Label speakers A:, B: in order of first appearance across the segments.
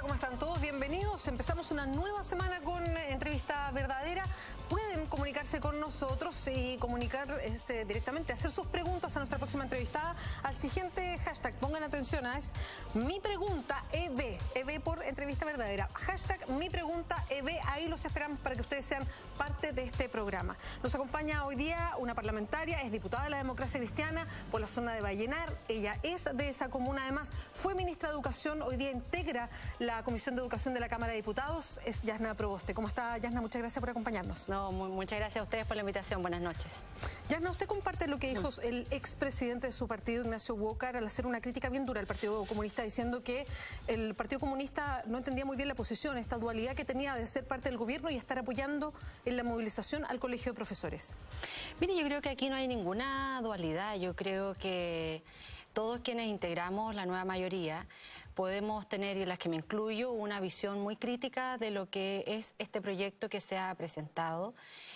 A: ¿Cómo están todos? Bienvenidos. Empezamos una nueva semana con Entrevista Verdadera. Pueden comunicarse con nosotros y comunicarse directamente, hacer sus preguntas a nuestra próxima entrevistada al siguiente hashtag. Pongan atención, es Mi Pregunta EB, EB por Entrevista Verdadera. Hashtag Mi Pregunta EB, ahí los esperamos para que ustedes sean parte de este programa. Nos acompaña hoy día una parlamentaria, es diputada de la Democracia Cristiana por la zona de Vallenar. Ella es de esa comuna, además fue ministra de Educación, hoy día integra la Comisión de Educación de la Cámara de Diputados, es Yasna Proboste. ¿Cómo está, Yasna? Muchas gracias por acompañarnos.
B: No, muchas gracias a ustedes por la invitación. Buenas noches.
A: Yasna, usted comparte lo que dijo el expresidente de su partido, Ignacio Walker, al hacer una crítica bien dura al Partido Comunista, diciendo que el Partido Comunista no entendía muy bien la posición, esta dualidad que tenía de ser parte del gobierno y estar apoyando en la movilización al Colegio de Profesores.
B: Mire, yo creo que aquí no hay ninguna dualidad. Yo creo que todos quienes integramos la nueva mayoría podemos tener, y las que me incluyo, una visión muy crítica de lo que es este proyecto que se ha presentado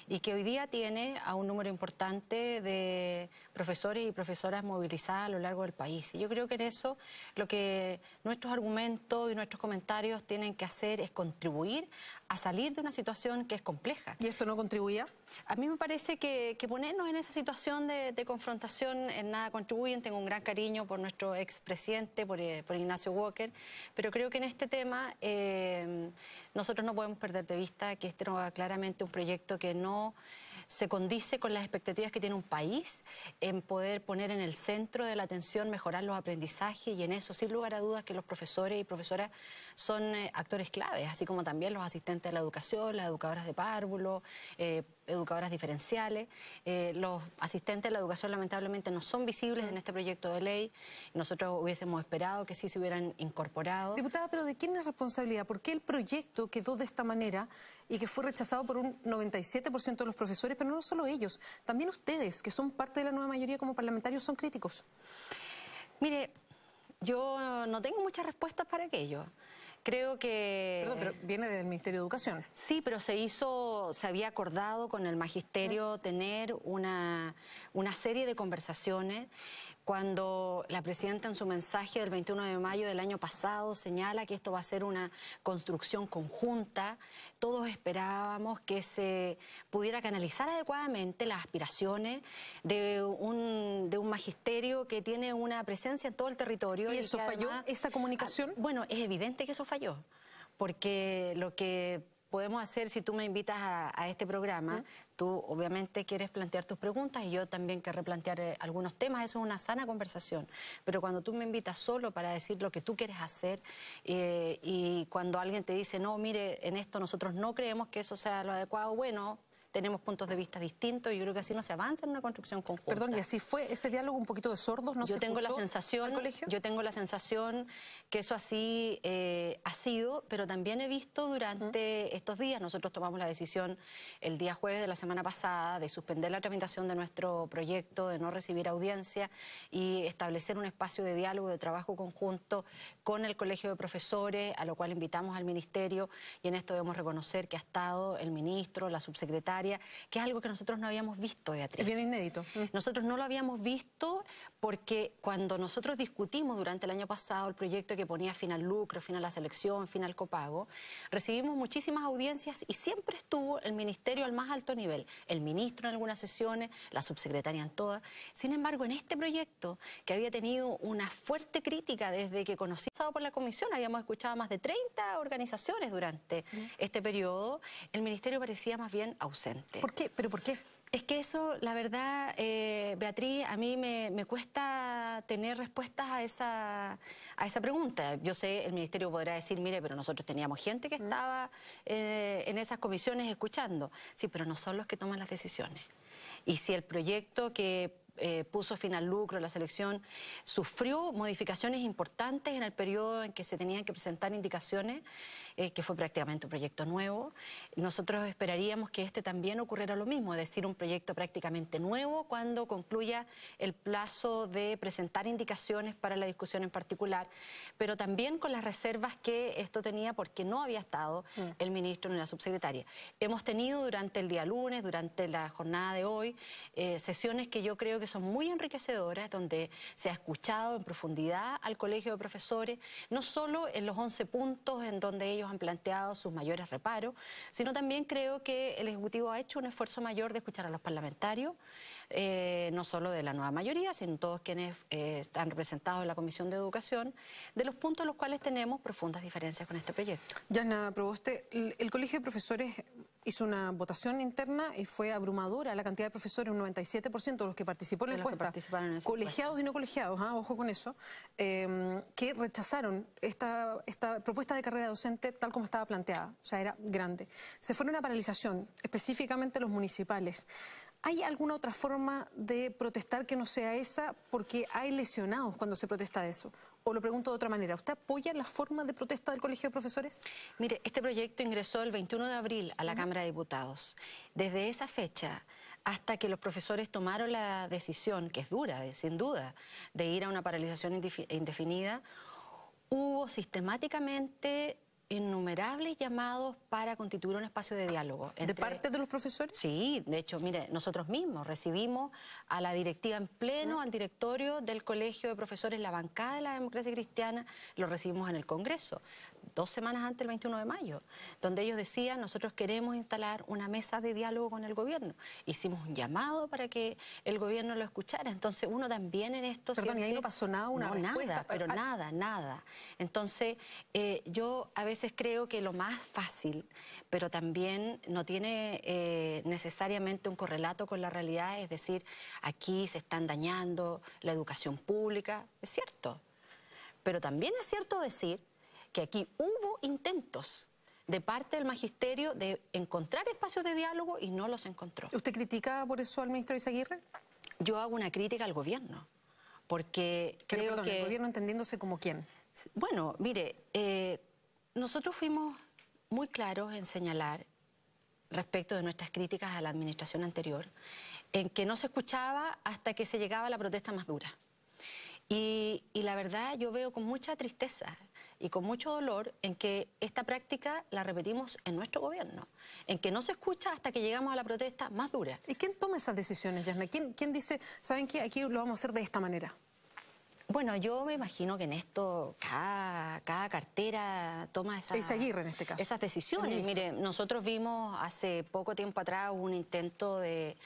B: y que hoy día tiene a un número importante de profesores y profesoras movilizadas a lo largo del país. Y yo creo que en eso lo que nuestros argumentos y nuestros comentarios tienen que hacer es contribuir a salir de una situación que es compleja.
A: ¿Y esto no contribuía?
B: A mí me parece que ponernos en esa situación de confrontación en nada contribuyen. Tengo un gran cariño por nuestro expresidente, por Ignacio Walker, pero creo que en este tema nosotros no podemos perder de vista que este no es claramente un proyecto que no se condice con las expectativas que tiene un país en poder poner en el centro de la atención, mejorar los aprendizajes, y en eso, sin lugar a dudas, que los profesores y profesoras son actores claves, así como también los asistentes de la educación, las educadoras de párvulo, educadoras diferenciales. Los asistentes de la educación lamentablemente no son visibles en este proyecto de ley. Nosotros hubiésemos esperado que sí se hubieran incorporado.
A: Diputada, pero ¿de quién es responsabilidad? ¿Por qué el proyecto quedó de esta manera y que fue rechazado por un 97% de los profesores? Pero no solo ellos, también ustedes, que son parte de la nueva mayoría como parlamentarios, son críticos.
B: Mire, yo no tengo muchas respuestas para aquello. Creo que...
A: Perdón, pero viene del Ministerio de Educación.
B: Sí, pero se había acordado con el magisterio tener una serie de conversaciones. Cuando la presidenta en su mensaje del 21 de mayo del año pasado señala que esto va a ser una construcción conjunta, todos esperábamos que se pudiera canalizar adecuadamente las aspiraciones de un magisterio que tiene una presencia en todo el territorio.
A: ¿Y eso falló, esa comunicación?
B: Bueno, es evidente que eso falló, porque lo que podemos hacer, si tú me invitas a este programa, tú obviamente quieres plantear tus preguntas y yo también quiero replantear algunos temas, eso es una sana conversación. Pero cuando tú me invitas solo para decir lo que tú quieres hacer y cuando alguien te dice, no, mire, en esto nosotros no creemos que eso sea lo adecuado, bueno, tenemos puntos de vista distintos y yo creo que así no se avanza en una construcción conjunta.
A: Perdón, ¿y así fue ese diálogo un poquito de sordos? ¿No se escuchó al colegio?
B: Yo tengo la sensación que eso así ha sido, pero también he visto durante estos días, nosotros tomamos la decisión el día jueves de la semana pasada de suspender la tramitación de nuestro proyecto, de no recibir audiencia y establecer un espacio de diálogo, de trabajo conjunto con el Colegio de Profesores, a lo cual invitamos al Ministerio, y en esto debemos reconocer que ha estado el ministro, la subsecretaria, que es algo que nosotros no habíamos visto, Beatriz.
A: Es bien inédito.
B: Nosotros no lo habíamos visto porque cuando nosotros discutimos durante el año pasado el proyecto que ponía fin al lucro, fin a la selección, fin al copago, recibimos muchísimas audiencias y siempre estuvo el Ministerio al más alto nivel, el ministro en algunas sesiones, la subsecretaria en todas. Sin embargo, en este proyecto, que había tenido una fuerte crítica desde que conocí por la comisión, habíamos escuchado a más de 30 organizaciones durante este periodo, el Ministerio parecía más bien ausente.
A: ¿Por qué? ¿Pero por qué?
B: Es que eso, la verdad, Beatriz, a mí me cuesta tener respuestas a esa pregunta. Yo sé, el Ministerio podrá decir, mire, pero nosotros teníamos gente que estaba en esas comisiones escuchando. Sí, pero no son los que toman las decisiones. Y si el proyecto que puso fin al lucro, la selección, sufrió modificaciones importantes en el periodo en que se tenían que presentar indicaciones, que fue prácticamente un proyecto nuevo. Nosotros esperaríamos que este también ocurriera lo mismo, es decir, un proyecto prácticamente nuevo cuando concluya el plazo de presentar indicaciones para la discusión en particular, pero también con las reservas que esto tenía porque no había estado el ministro ni la subsecretaria. Hemos tenido durante el día lunes, durante la jornada de hoy, sesiones que yo creo que son muy enriquecedoras, donde se ha escuchado en profundidad al Colegio de Profesores, no solo en los 11 puntos en donde ellos han planteado sus mayores reparos, sino también creo que el Ejecutivo ha hecho un esfuerzo mayor de escuchar a los parlamentarios, no solo de la nueva mayoría, sino todos quienes están representados en la Comisión de Educación, de los puntos en los cuales tenemos profundas diferencias con este proyecto.
A: Yana Proboste, el Colegio de Profesores hizo una votación interna y fue abrumadora la cantidad de profesores, un 97% de los que participó en la encuesta, colegiados y no colegiados, ojo con eso, que rechazaron esta propuesta de carrera docente tal como estaba planteada, o sea, era grande. Se fueron a paralización, específicamente los municipales. ¿Hay alguna otra forma de protestar que no sea esa? Porque hay lesionados cuando se protesta de eso. O lo pregunto de otra manera, ¿usted apoya la forma de protesta del Colegio de Profesores?
B: Mire, este proyecto ingresó el 21 de abril a la Cámara de Diputados. Desde esa fecha hasta que los profesores tomaron la decisión, que es dura, sin duda, de ir a una paralización indefinida, hubo sistemáticamente innumerables llamados para constituir un espacio de diálogo.
A: ¿De parte de los profesores?
B: Sí, de hecho, mire, nosotros mismos recibimos a la directiva en pleno, al directorio del Colegio de Profesores, la bancada de la Democracia Cristiana, lo recibimos en el Congreso, 2 semanas antes del 21 de mayo, donde ellos decían, nosotros queremos instalar una mesa de diálogo con el gobierno. Hicimos un llamado para que el gobierno lo escuchara, entonces uno también en esto...
A: Perdón, ¿y ahí no pasó nada, una respuesta?
B: Nada, pero nada. Entonces, yo a veces creo que lo más fácil, pero también no tiene necesariamente un correlato con la realidad, es decir, aquí se están dañando la educación pública, es cierto, pero también es cierto decir que aquí hubo intentos de parte del magisterio de encontrar espacios de diálogo y no los encontró.
A: ¿Usted critica por eso al ministro Izaguirre?
B: Yo hago una crítica al gobierno, porque
A: pero,
B: creo que...
A: ¿el gobierno entendiéndose como quién?
B: Bueno, mire, nosotros fuimos muy claros en señalar, respecto de nuestras críticas a la administración anterior, en que no se escuchaba hasta que se llegaba a la protesta más dura. Y la verdad yo veo con mucha tristeza y con mucho dolor en que esta práctica la repetimos en nuestro gobierno, en que no se escucha hasta que llegamos a la protesta más dura.
A: ¿Y quién toma esas decisiones, Yasna? ¿Quién dice, saben qué, aquí lo vamos a hacer de esta manera?
B: Bueno, yo me imagino que en esto cada cartera toma
A: Izaguirre en este caso,
B: esas decisiones. Mire, nosotros vimos hace poco tiempo atrás un intento de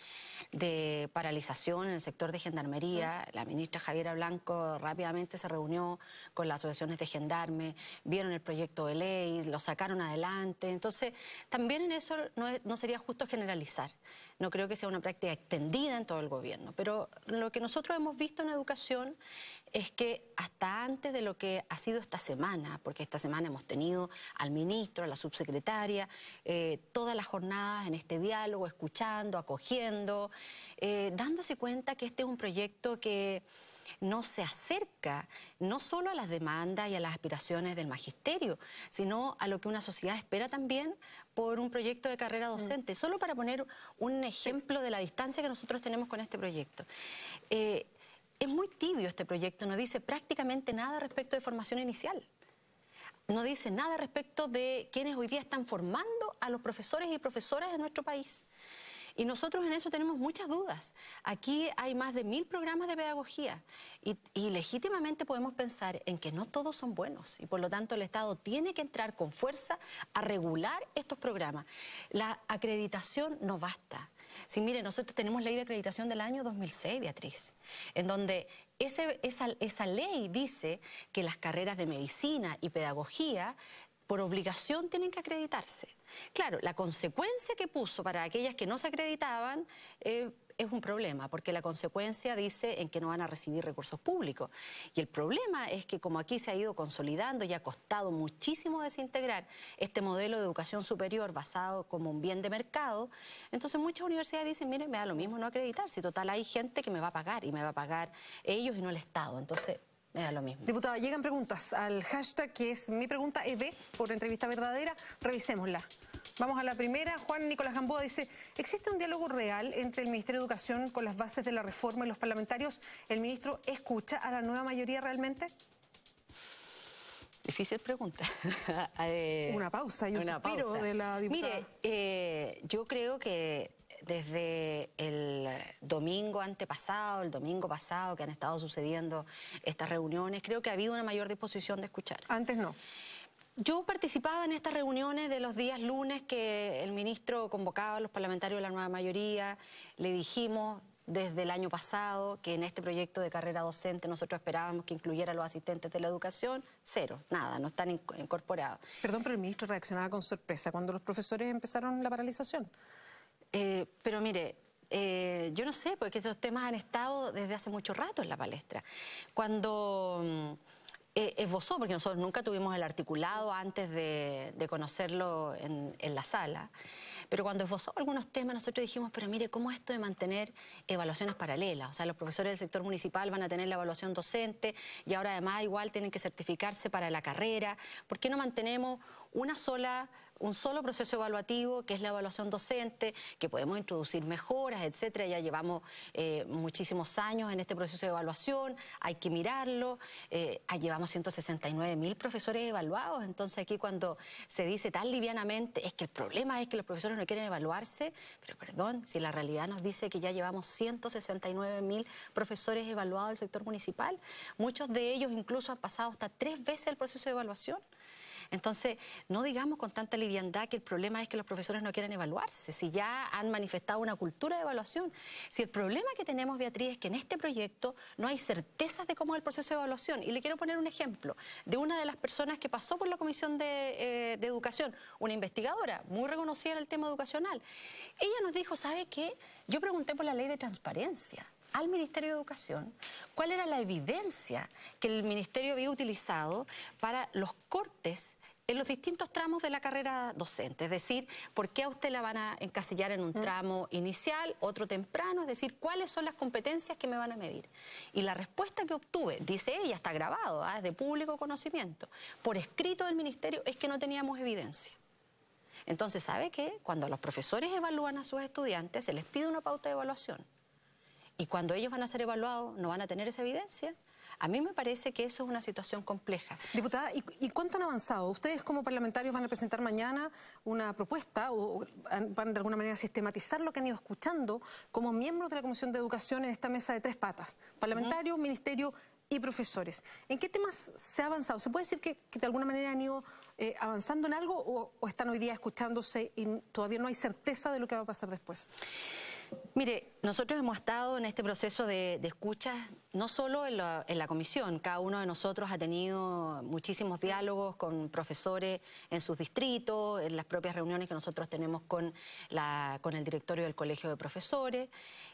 B: paralización en el sector de gendarmería. La ministra Javiera Blanco rápidamente se reunió con las asociaciones de gendarmes, vieron el proyecto de ley, lo sacaron adelante. Entonces, también en eso no sería justo generalizar. No creo que sea una práctica extendida en todo el gobierno, pero lo que nosotros hemos visto en educación es que hasta antes de lo que ha sido esta semana, porque esta semana hemos tenido al ministro, a la subsecretaria, todas las jornadas en este diálogo, escuchando, acogiendo, dándose cuenta que este es un proyecto que no se acerca no solo a las demandas y a las aspiraciones del magisterio, sino a lo que una sociedad espera también por un proyecto de carrera docente. Solo para poner un ejemplo de la distancia que nosotros tenemos con este proyecto. Es muy tibio este proyecto, no dice prácticamente nada respecto de formación inicial. No dice nada respecto de quienes hoy día están formando a los profesores y profesoras de nuestro país. Y nosotros en eso tenemos muchas dudas. Aquí hay más de 1000 programas de pedagogía y legítimamente podemos pensar en que no todos son buenos y por lo tanto el Estado tiene que entrar con fuerza a regular estos programas. La acreditación no basta. Sí, mire, nosotros tenemos ley de acreditación del año 2006, Beatriz, en donde esa ley dice que las carreras de medicina y pedagogía por obligación tienen que acreditarse. Claro, la consecuencia que puso para aquellas que no se acreditaban es un problema, porque la consecuencia dice en que no van a recibir recursos públicos. Y el problema es que como aquí se ha ido consolidando y ha costado muchísimo desintegrar este modelo de educación superior basado como un bien de mercado, entonces muchas universidades dicen, miren, me da lo mismo no acreditar, si total hay gente que me va a pagar y me va a pagar ellos y no el Estado. Entonces me da lo mismo.
A: Diputada, llegan preguntas al hashtag que es mi pregunta EB por entrevista verdadera. Revisémosla. Vamos a la primera. Juan Nicolás Gamboa dice, ¿existe un diálogo real entre el Ministerio de Educación con las bases de la reforma y los parlamentarios? ¿El ministro escucha a la nueva mayoría realmente?
B: Difícil pregunta.
A: Una pausa y un suspiro de la diputada.
B: Mire, yo creo que desde el domingo antepasado, el domingo pasado, que han estado sucediendo estas reuniones, creo que ha habido una mayor disposición de escuchar.
A: Antes no.
B: Yo participaba en estas reuniones de los días lunes que el ministro convocaba a los parlamentarios de la nueva mayoría. Le dijimos desde el año pasado que en este proyecto de carrera docente nosotros esperábamos que incluyera a los asistentes de la educación. Cero, nada, no están incorporados.
A: Perdón, pero el ministro reaccionaba con sorpresa cuando los profesores empezaron la paralización.
B: Pero mire, yo no sé, porque esos temas han estado desde hace mucho rato en la palestra. Cuando esbozó, porque nosotros nunca tuvimos el articulado antes de conocerlo en la sala, pero cuando esbozó algunos temas nosotros dijimos, pero mire, ¿cómo esto de mantener evaluaciones paralelas? O sea, los profesores del sector municipal van a tener la evaluación docente y ahora además igual tienen que certificarse para la carrera. ¿Por qué no mantenemos un solo proceso evaluativo, que es la evaluación docente, que podemos introducir mejoras, etcétera? Ya llevamos muchísimos años en este proceso de evaluación, hay que mirarlo. Llevamos 169.000 profesores evaluados, entonces aquí cuando se dice tan livianamente, es que el problema es que los profesores no quieren evaluarse, pero perdón, si la realidad nos dice que ya llevamos 169.000 profesores evaluados del sector municipal, muchos de ellos incluso han pasado hasta 3 veces el proceso de evaluación. Entonces, no digamos con tanta liviandad que el problema es que los profesores no quieren evaluarse, si ya han manifestado una cultura de evaluación. Si el problema que tenemos, Beatriz, es que en este proyecto no hay certezas de cómo es el proceso de evaluación. Y le quiero poner un ejemplo de una de las personas que pasó por la Comisión de Educación, una investigadora muy reconocida en el tema educacional. Ella nos dijo, ¿sabe qué? Yo pregunté por la ley de transparencia al Ministerio de Educación, cuál era la evidencia que el Ministerio había utilizado para los cortes en los distintos tramos de la carrera docente. Es decir, ¿por qué a usted la van a encasillar en un tramo inicial, otro temprano? Es decir, ¿cuáles son las competencias que me van a medir? Y la respuesta que obtuve, dice ella, está grabado, es de público conocimiento, por escrito del Ministerio, es que no teníamos evidencia. Entonces, ¿sabe qué? Cuando los profesores evalúan a sus estudiantes, se les pide una pauta de evaluación. Y cuando ellos van a ser evaluados, no van a tener esa evidencia. A mí me parece que eso es una situación compleja.
A: Diputada, ¿y cuánto han avanzado? ¿Ustedes como parlamentarios van a presentar mañana una propuesta o van de alguna manera a sistematizar lo que han ido escuchando como miembros de la Comisión de Educación en esta mesa de 3 patas? Parlamentarios, ministerio y profesores. ¿En qué temas se ha avanzado? ¿Se puede decir que de alguna manera han ido avanzando en algo o están hoy día escuchándose y todavía no hay certeza de lo que va a pasar después?
B: Mire, nosotros hemos estado en este proceso de escucha, no solo en la comisión, cada uno de nosotros ha tenido muchísimos diálogos con profesores en sus distritos, en las propias reuniones que nosotros tenemos con el directorio del Colegio de Profesores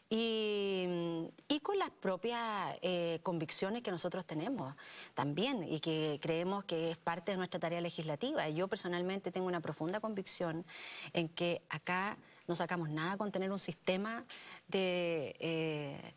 B: y con las propias convicciones que nosotros tenemos también y que creemos que es parte de nuestra tarea legislativa. Yo personalmente tengo una profunda convicción en que acá no sacamos nada con tener un sistema de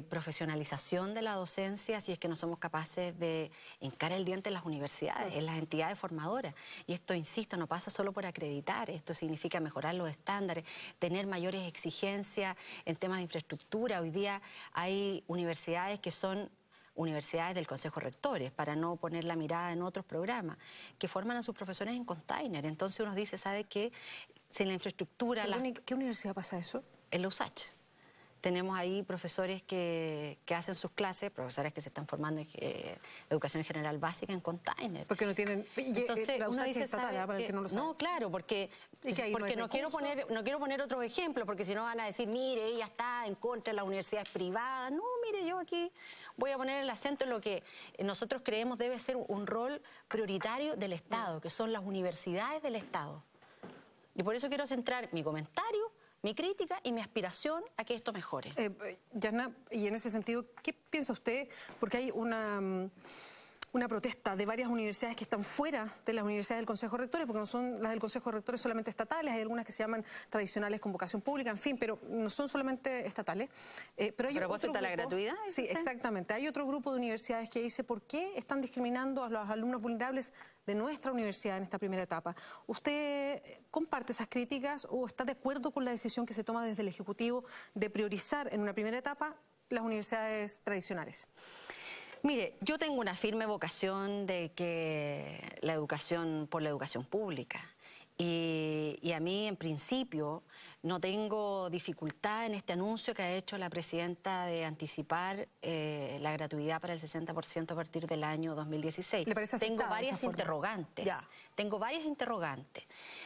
B: profesionalización de la docencia si es que no somos capaces de hincar el diente en las universidades, en las entidades formadoras. Y esto, insisto, no pasa solo por acreditar, esto significa mejorar los estándares, tener mayores exigencias en temas de infraestructura. Hoy día hay universidades que son universidades del Consejo de Rectores, para no poner la mirada en otros programas, que forman a sus profesores en container. Entonces uno dice, ¿sabe qué? Sin la infraestructura...
A: ¿Qué universidad pasa eso?
B: En la USACH. Tenemos ahí profesores que hacen sus clases, profesores que se están formando en educación general básica en container.
A: Porque no tienen...
B: Entonces,
A: la USACH
B: dice,
A: es estatal, para el que no lo sabe.
B: No, claro, porque no quiero poner otros ejemplos, porque si no van a decir, mire, ella está en contra de las universidades privadas. No, mire, yo aquí voy a poner el acento en lo que nosotros creemos debe ser un rol prioritario del Estado, que son las universidades del Estado. Y por eso quiero centrar mi comentario, mi crítica y mi aspiración a que esto mejore.
A: Yarna, y en ese sentido, ¿qué piensa usted? Porque hay una protesta de varias universidades que están fuera de las universidades del Consejo de Rectores, porque no son las del Consejo de Rectores solamente estatales, hay algunas que se llaman tradicionales con vocación pública, en fin, pero no son solamente estatales. Pero hay otro grupo,
B: la gratuidad.
A: Sí, exactamente. Hay otro grupo de universidades que dice, ¿por qué están discriminando a los alumnos vulnerables de nuestra universidad en esta primera etapa? ¿Usted comparte esas críticas o está de acuerdo con la decisión que se toma desde el Ejecutivo de priorizar en una primera etapa las universidades tradicionales?
B: Mire, yo tengo una firme vocación de que la educación por la educación pública Y a mí, en principio, no tengo dificultad en este anuncio que ha hecho la presidenta de anticipar la gratuidad para el 60% a partir del año 2016.
A: ¿Le parece aceptada
B: Tengo varias
A: esa forma?
B: interrogantes.
A: Ya.
B: Tengo varias interrogantes.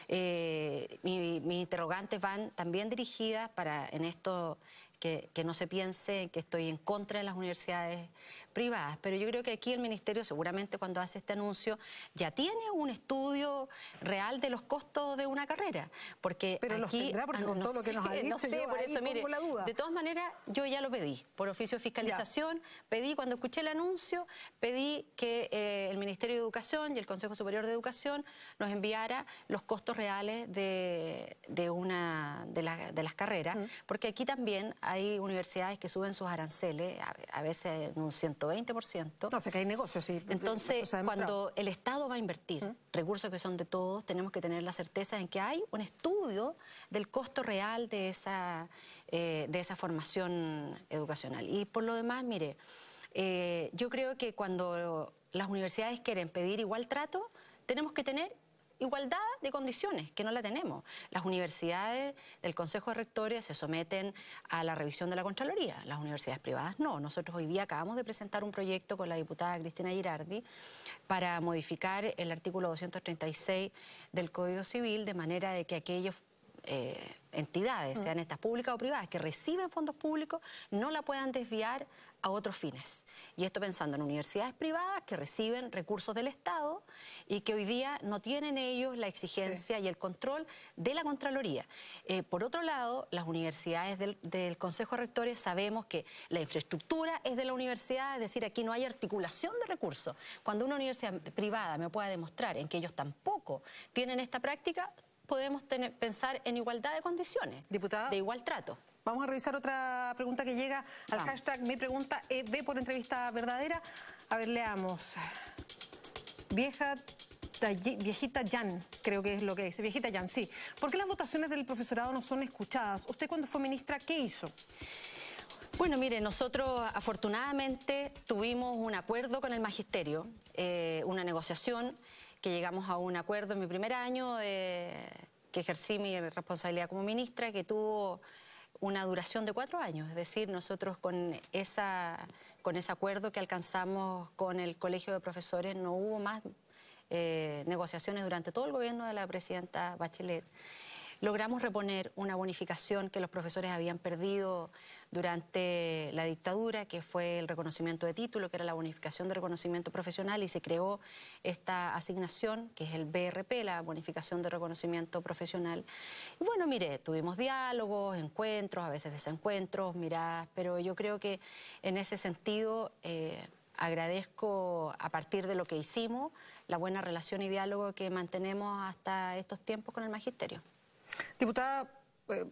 B: Mis interrogantes van también dirigidas para, en esto, que no se piense que estoy en contra de las universidades privadas, pero yo creo que aquí el Ministerio seguramente cuando hace este anuncio ya tiene un estudio real de los costos de una carrera, porque
A: pero
B: aquí,
A: los tendrá, porque con todo lo que nos ha dicho,
B: no sé,
A: yo
B: por
A: ahí
B: eso, mire,
A: pongo la duda.
B: de todas maneras yo ya lo pedí por oficio de fiscalización, pedí cuando escuché el anuncio, pedí que el Ministerio de Educación y el Consejo Superior de Educación nos enviara los costos reales de las carreras, porque aquí también hay universidades que suben sus aranceles, a veces en un 120%.
A: No sé, que hay negocios, sí.
B: Entonces, cuando el Estado va a invertir recursos que son de todos, tenemos que tener la certeza en que hay un estudio del costo real de esa formación educacional. Y por lo demás, mire, yo creo que cuando las universidades quieren pedir igual trato, tenemos que tener igualdad de condiciones, que no la tenemos. Las universidades del Consejo de Rectores se someten a la revisión de la Contraloría, las universidades privadas no. Nosotros hoy día acabamos de presentar un proyecto con la diputada Cristina Girardi para modificar el artículo 236 del Código Civil de manera de que aquellos entidades, sean estas públicas o privadas, que reciben fondos públicos, no la puedan desviar a otros fines. Y esto pensando en universidades privadas que reciben recursos del Estado y que hoy día no tienen ellos la exigencia y el control de la Contraloría. Por otro lado, las universidades del Consejo de Rectores sabemos que la infraestructura es de la universidad, es decir, aquí no hay articulación de recursos. Cuando una universidad privada me pueda demostrar en que ellos tampoco tienen esta práctica, podemos pensar en igualdad de condiciones,
A: diputada,
B: de igual trato.
A: Vamos a revisar otra pregunta que llega al hashtag Mi Pregunta ve por entrevista verdadera. A ver, leamos. Viejita Jan, creo que es lo que dice. Viejita Jan, sí. ¿Por qué las votaciones del profesorado no son escuchadas? ¿Usted cuando fue ministra, qué hizo?
B: Bueno, mire, nosotros afortunadamente tuvimos un acuerdo con el magisterio, una negociación, que llegamos a un acuerdo en mi primer año que ejercí mi responsabilidad como ministra, que tuvo una duración de 4 años. Es decir, nosotros con ese acuerdo que alcanzamos con el Colegio de Profesores no hubo más negociaciones durante todo el gobierno de la presidenta Bachelet. Logramos reponer una bonificación que los profesores habían perdido durante la dictadura, que fue el reconocimiento de título, que era la bonificación de reconocimiento profesional, y se creó esta asignación, que es el BRP, la bonificación de reconocimiento profesional. Y bueno, mire, tuvimos diálogos, encuentros, a veces desencuentros, miradas, pero yo creo que en ese sentido agradezco, a partir de lo que hicimos, la buena relación y diálogo que mantenemos hasta estos tiempos con el magisterio.
A: Diputada,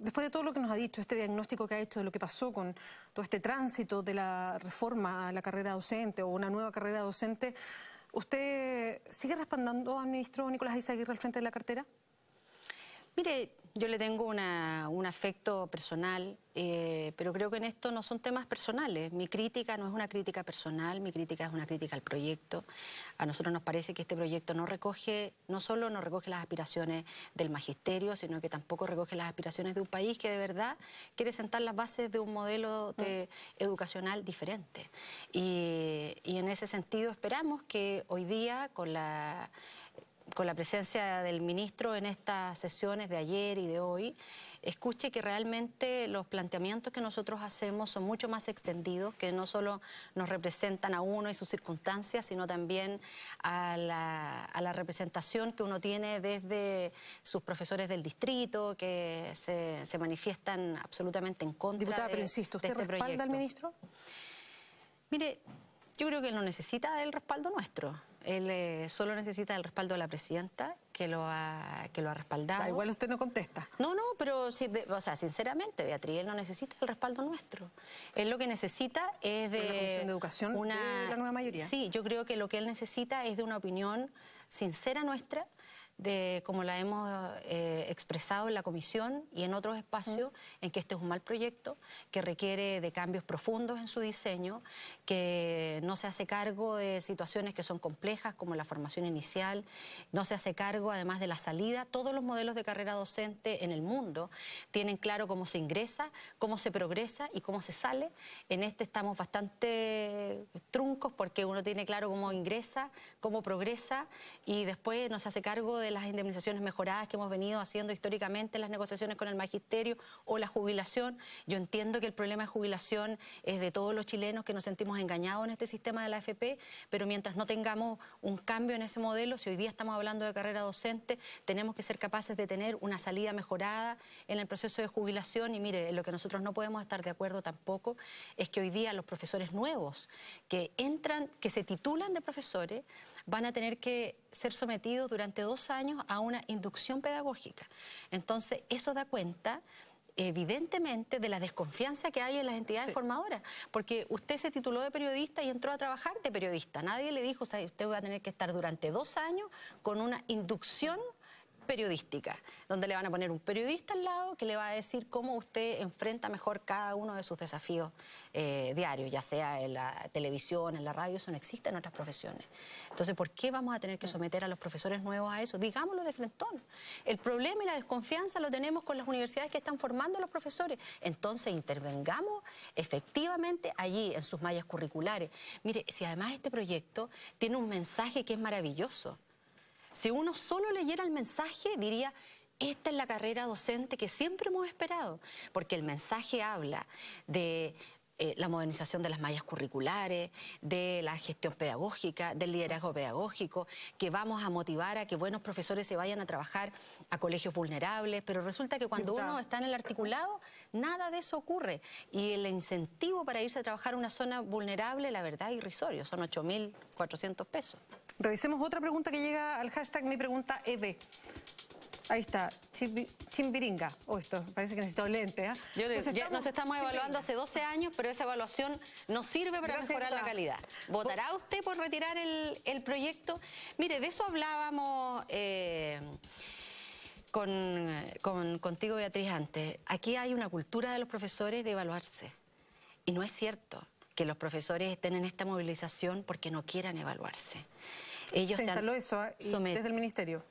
A: después de todo lo que nos ha dicho, este diagnóstico que ha hecho de lo que pasó con todo este tránsito de la reforma a la carrera docente o una nueva carrera docente, ¿usted sigue respaldando al ministro Nicolás Izaguirre al frente de la cartera?
B: Mire, yo le tengo un afecto personal, pero creo que en esto no son temas personales. Mi crítica no es una crítica personal, mi crítica es una crítica al proyecto. A nosotros nos parece que este proyecto no solo no recoge las aspiraciones del magisterio, sino que tampoco recoge las aspiraciones de un país que de verdad quiere sentar las bases de un modelo educacional diferente. Y en ese sentido esperamos que hoy día, con la presencia del ministro en estas sesiones de ayer y de hoy, escuche que realmente los planteamientos que nosotros hacemos son mucho más extendidos, que no solo nos representan a uno y sus circunstancias, sino también a la representación que uno tiene desde sus profesores del distrito, que se manifiestan absolutamente en contra.
A: Diputada, pero insisto, ¿usted respalda al ministro?
B: Mire, yo creo que él no necesita el respaldo nuestro. Él solo necesita el respaldo de la presidenta, que lo ha respaldado.
A: Igual usted no contesta.
B: No, pero sí, o sea, sinceramente, Beatriz, él no necesita el respaldo nuestro. Él lo que necesita es de...
A: ¿La Comisión de Educación de la nueva mayoría?
B: Sí, yo creo que lo que él necesita es de una opinión sincera nuestra, como la hemos expresado en la comisión y en otros espacios, en que este es un mal proyecto, que requiere de cambios profundos en su diseño, que no se hace cargo de situaciones que son complejas, como la formación inicial, no se hace cargo además de la salida. Todos los modelos de carrera docente en el mundo tienen claro cómo se ingresa, cómo se progresa y cómo se sale. En este estamos bastante truncos porque uno tiene claro cómo ingresa, cómo progresa y después no se hace cargo de las indemnizaciones mejoradas que hemos venido haciendo históricamente en las negociaciones con el magisterio o la jubilación. Yo entiendo que el problema de jubilación es de todos los chilenos que nos sentimos engañados en este sistema de la AFP, pero mientras no tengamos un cambio en ese modelo, si hoy día estamos hablando de carrera docente, tenemos que ser capaces de tener una salida mejorada en el proceso de jubilación. Y mire, lo que nosotros no podemos estar de acuerdo tampoco es que hoy día los profesores nuevos que entran, que se titulan de profesores, van a tener que ser sometidos durante 2 años a una inducción pedagógica. Entonces, eso da cuenta evidentemente de la desconfianza que hay en las entidades formadoras, porque usted se tituló de periodista y entró a trabajar de periodista. Nadie le dijo, o sea, usted va a tener que estar durante 2 años con una inducción periodística, donde le van a poner un periodista al lado que le va a decir cómo usted enfrenta mejor cada uno de sus desafíos diarios, ya sea en la televisión, en la radio. Eso no existe en otras profesiones. Entonces, ¿por qué vamos a tener que someter a los profesores nuevos a eso? Digámoslo de frentón. El problema y la desconfianza lo tenemos con las universidades que están formando a los profesores. Entonces, intervengamos efectivamente allí, en sus mallas curriculares. Mire, si además este proyecto tiene un mensaje que es maravilloso. Si uno solo leyera el mensaje, diría, esta es la carrera docente que siempre hemos esperado, porque el mensaje habla de la modernización de las mallas curriculares, de la gestión pedagógica, del liderazgo pedagógico, que vamos a motivar a que buenos profesores se vayan a trabajar a colegios vulnerables, pero resulta que cuando uno está en el articulado, nada de eso ocurre. Y el incentivo para irse a trabajar a una zona vulnerable, la verdad, es irrisorio, son 8.400 pesos.
A: Revisemos otra pregunta que llega al hashtag Mi Pregunta EB. Ahí está, Chimbiringa. Esto parece que necesito lentes.
B: Nos estamos evaluando hace 12 años, pero esa evaluación no sirve para mejorar la calidad. ¿Votará usted por retirar el proyecto? Mire, de eso hablábamos contigo, Beatriz, antes. Aquí hay una cultura de los profesores de evaluarse. Y no es cierto que los profesores estén en esta movilización porque no quieran evaluarse. Ellos
A: se instaló eso desde el ministerio.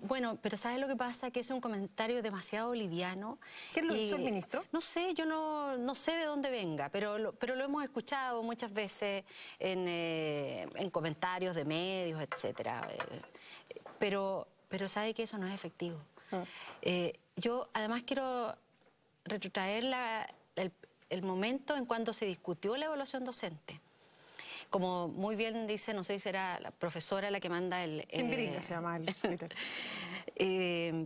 B: Bueno, pero ¿sabes lo que pasa? Que es un comentario demasiado liviano.
A: ¿Quién lo hizo, el ministro?
B: No sé, yo no sé de dónde venga, pero lo hemos escuchado muchas veces en comentarios de medios, etcétera. Pero ¿sabe que eso no es efectivo? Yo además quiero retrotraer el momento en cuando se discutió la evaluación docente. Como muy bien dice, no sé si será la profesora la que manda
A: Chimbiringa se llama el Twitter.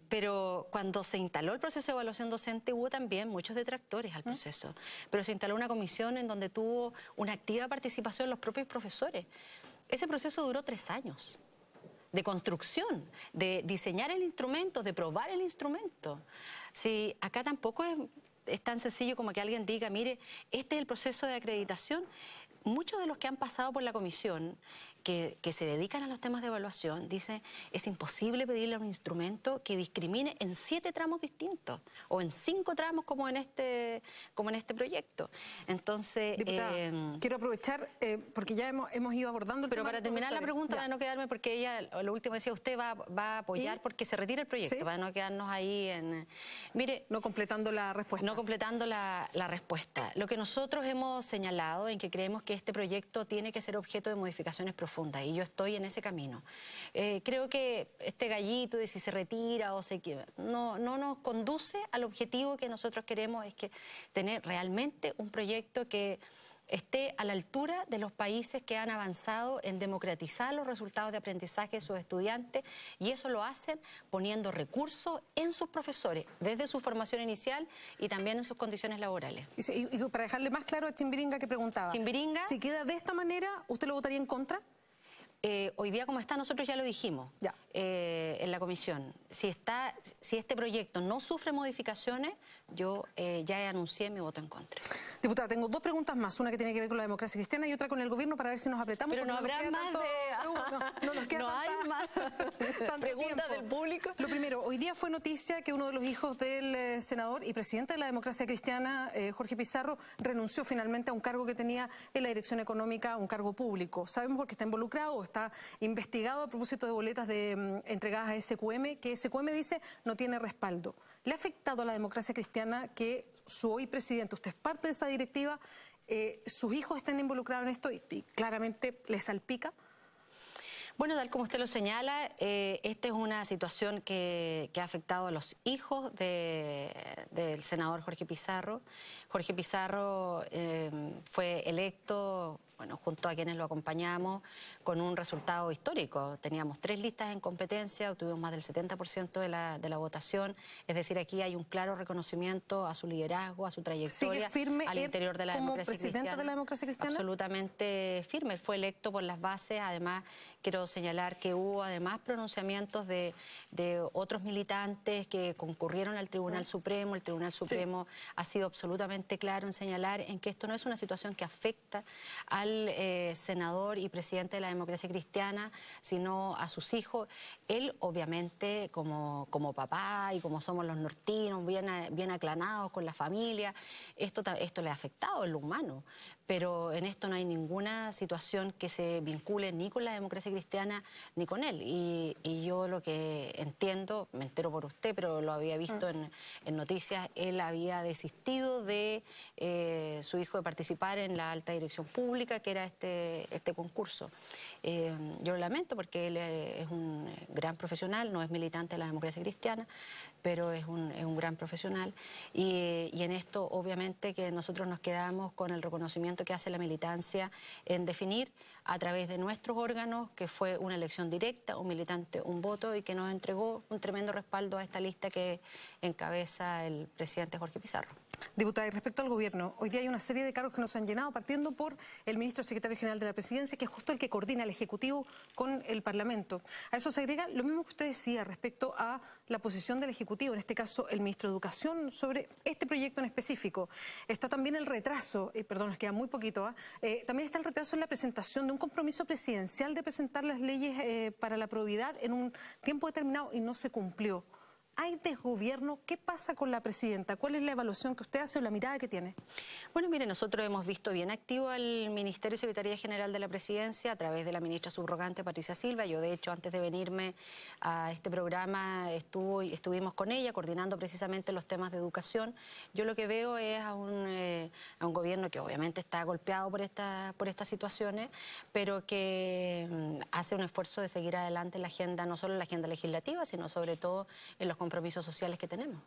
B: Pero cuando se instaló el proceso de evaluación docente hubo también muchos detractores al proceso. Pero se instaló una comisión en donde tuvo una activa participación los propios profesores. Ese proceso duró 3 años. De construcción, de diseñar el instrumento, de probar el instrumento. Si acá tampoco es tan sencillo como que alguien diga, mire, este es el proceso de acreditación. Muchos de los que han pasado por la comisión, que se dedican a los temas de evaluación, dicen, es imposible pedirle a un instrumento que discrimine en 7 tramos distintos, o en 5 tramos como en este proyecto. Entonces,
A: diputada, quiero aprovechar, porque ya hemos ido abordando el tema.
B: Pero para terminar la pregunta, para no quedarme, porque ella, lo último decía, usted va a apoyar porque se retira el proyecto, para no quedarnos ahí en... Mire,
A: no completando la respuesta.
B: No completando la respuesta. Lo que nosotros hemos señalado en que creemos que este proyecto tiene que ser objeto de modificaciones profundas, y yo estoy en ese camino. Creo que este gallito de si se retira o se quiebra no nos conduce al objetivo que nosotros queremos, es que tener realmente un proyecto que esté a la altura de los países que han avanzado en democratizar los resultados de aprendizaje de sus estudiantes, y eso lo hacen poniendo recursos en sus profesores, desde su formación inicial y también en sus condiciones laborales.
A: Y para dejarle más claro a Chimbiringa que preguntaba,
B: Chimbiringa,
A: si queda de esta manera, ¿usted lo votaría en contra?
B: Hoy día como está, nosotros ya lo dijimos en la comisión. Si este proyecto no sufre modificaciones, yo ya anuncié mi voto en contra.
A: Diputada, tengo 2 preguntas más, una que tiene que ver con la democracia cristiana y otra con el gobierno, para ver si nos apretamos.
B: Pero no habrá más de
A: no nos queda
B: no hay más preguntas del público.
A: Lo primero, hoy día fue noticia que uno de los hijos del senador y presidente de la Democracia Cristiana, Jorge Pizarro, renunció finalmente a un cargo que tenía en la dirección económica, un cargo público. Sabemos porque está involucrado o está investigado a propósito de boletas entregadas a SQM, que SQM dice no tiene respaldo. ¿Le ha afectado a la Democracia Cristiana que su hoy presidente, usted es parte de esa directiva, sus hijos estén involucrados en esto y claramente le salpica?
B: Bueno, tal como usted lo señala, esta es una situación que ha afectado a los hijos del senador Jorge Pizarro. Jorge Pizarro fue electo, bueno, junto a quienes lo acompañamos, con un resultado histórico. Teníamos 3 listas en competencia, obtuvimos más del 70% de la votación. Es decir, aquí hay un claro reconocimiento a su liderazgo, a su trayectoria.
A: ¿Sigue firme
B: al interior de la
A: como
B: democracia
A: presidente
B: cristiana?
A: de la Democracia Cristiana?
B: Absolutamente firme. Él fue electo por las bases. Además, quiero señalar que hubo además pronunciamientos de otros militantes que concurrieron al Tribunal Supremo. El Tribunal Supremo ha sido absolutamente claro en señalar en que esto no es una situación que afecta al senador y presidente de la Democracia Cristiana, sino a sus hijos. Él, obviamente, como papá y como somos los nortinos, bien aclanados con la familia, esto le ha afectado en lo humano. Pero en esto no hay ninguna situación que se vincule ni con la Democracia Cristiana ni con él. Y yo lo que entiendo, me entero por usted, pero lo había visto en noticias, él había desistido de su hijo de participar en la alta dirección pública, que era este concurso. Yo lo lamento porque él es un gran profesional, no es militante de la Democracia Cristiana, pero es un gran profesional. Y en esto, obviamente, que nosotros nos quedamos con el reconocimiento que hace la militancia en definir a través de nuestros órganos que fue una elección directa, un militante, un voto, y que nos entregó un tremendo respaldo a esta lista que encabeza el presidente Jorge Pizarro.
A: Diputada, y respecto al gobierno, hoy día hay una serie de cargos que nos han llenado, partiendo por el ministro secretario general de la Presidencia, que es justo el que coordina el Ejecutivo con el Parlamento. A eso se agrega lo mismo que usted decía respecto a la posición del Ejecutivo, en este caso el ministro de Educación, sobre este proyecto en específico. Está también el retraso, perdón, nos queda muy poquito, también está el retraso en la presentación de un compromiso presidencial de presentar las leyes para la probidad en un tiempo determinado y no se cumplió. ¿Hay desgobierno? ¿Qué pasa con la presidenta? ¿Cuál es la evaluación que usted hace o la mirada que tiene?
B: Bueno, mire, nosotros hemos visto bien activo al Ministerio y Secretaría General de la Presidencia a través de la ministra subrogante Patricia Silva. Yo, de hecho, antes de venirme a este programa, estuvimos con ella coordinando precisamente los temas de educación. Yo lo que veo es a un gobierno que obviamente está golpeado por estas situaciones, pero que hace un esfuerzo de seguir adelante en la agenda, no solo en la agenda legislativa, sino sobre todo en los compromisos sociales que tenemos.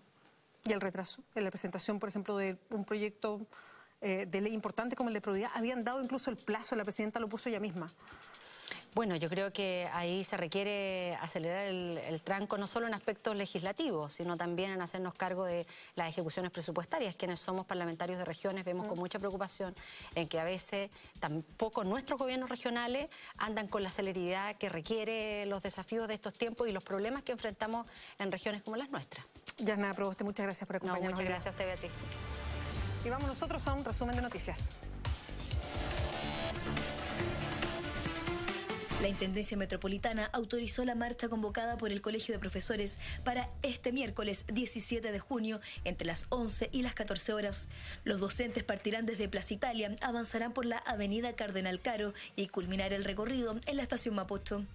A: ¿Y el retraso en la presentación, por ejemplo, de un proyecto de ley importante como el de probidad? Habían dado incluso el plazo, la presidenta lo puso ella misma.
B: Bueno, yo creo que ahí se requiere acelerar el tranco, no solo en aspectos legislativos, sino también en hacernos cargo de las ejecuciones presupuestarias. Quienes somos parlamentarios de regiones vemos con mucha preocupación en que a veces tampoco nuestros gobiernos regionales andan con la celeridad que requiere los desafíos de estos tiempos y los problemas que enfrentamos en regiones como las nuestras.
A: Yasna Proboste, muchas gracias por acompañarnos.
B: Muchas gracias a usted, Beatriz.
A: Y vamos nosotros a un resumen de noticias.
C: La Intendencia Metropolitana autorizó la marcha convocada por el Colegio de Profesores para este miércoles 17 de junio entre las 11 y las 14 horas. Los docentes partirán desde Plaza Italia, avanzarán por la avenida Cardenal Caro y culminar el recorrido en la estación Mapocho.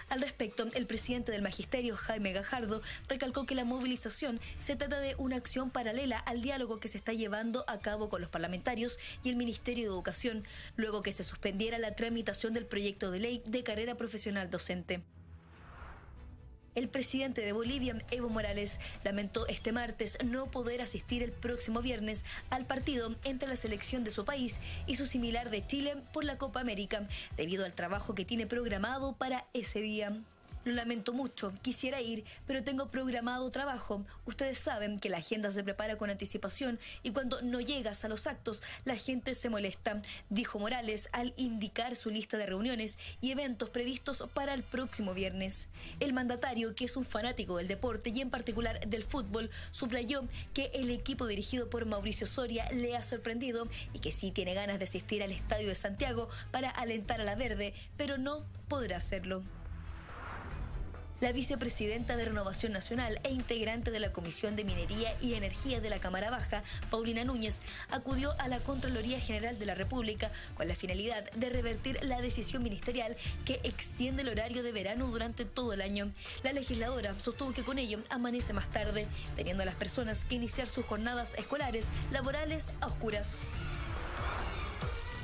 C: Al respecto, el presidente del Magisterio, Jaime Gajardo, recalcó que la movilización se trata de una acción paralela al diálogo que se está llevando a cabo con los parlamentarios y el Ministerio de Educación, luego que se suspendiera la tramitación del proyecto de ley de carrera profesional docente. El presidente de Bolivia, Evo Morales, lamentó este martes no poder asistir el próximo viernes al partido entre la selección de su país y su similar de Chile por la Copa América, debido al trabajo que tiene programado para ese día. Lo lamento mucho, quisiera ir, pero tengo programado trabajo. Ustedes saben que la agenda se prepara con anticipación y cuando no llegas a los actos, la gente se molesta, dijo Morales al indicar su lista de reuniones y eventos previstos para el próximo viernes. El mandatario, que es un fanático del deporte y en particular del fútbol, subrayó que el equipo dirigido por Mauricio Soria le ha sorprendido y que sí tiene ganas de asistir al Estadio de Santiago para alentar a la verde, pero no podrá hacerlo. La vicepresidenta de Renovación Nacional e integrante de la Comisión de Minería y Energía de la Cámara Baja, Paulina Núñez, acudió a la Contraloría General de la República con la finalidad de revertir la decisión ministerial que extiende el horario de verano durante todo el año. La legisladora sostuvo que con ello amanece más tarde, teniendo a las personas que iniciar sus jornadas escolares laborales a oscuras.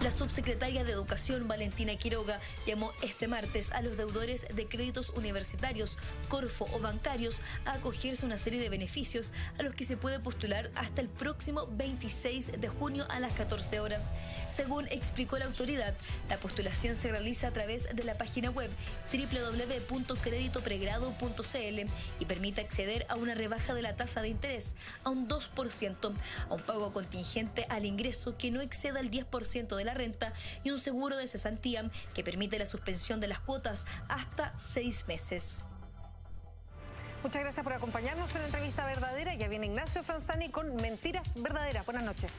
C: La subsecretaria de Educación, Valentina Quiroga, llamó este martes a los deudores de créditos universitarios, Corfo o bancarios a acogerse a una serie de beneficios a los que se puede postular hasta el próximo 26 de junio a las 14 horas. Según explicó la autoridad, la postulación se realiza a través de la página web www.creditopregrado.cl y permite acceder a una rebaja de la tasa de interés a un 2%, a un pago contingente al ingreso que no exceda el 10% de la renta y un seguro de cesantía que permite la suspensión de las cuotas hasta 6 meses.
A: Muchas gracias por acompañarnos en la entrevista verdadera. Ya viene Ignacio Franzani con Mentiras Verdaderas. Buenas noches.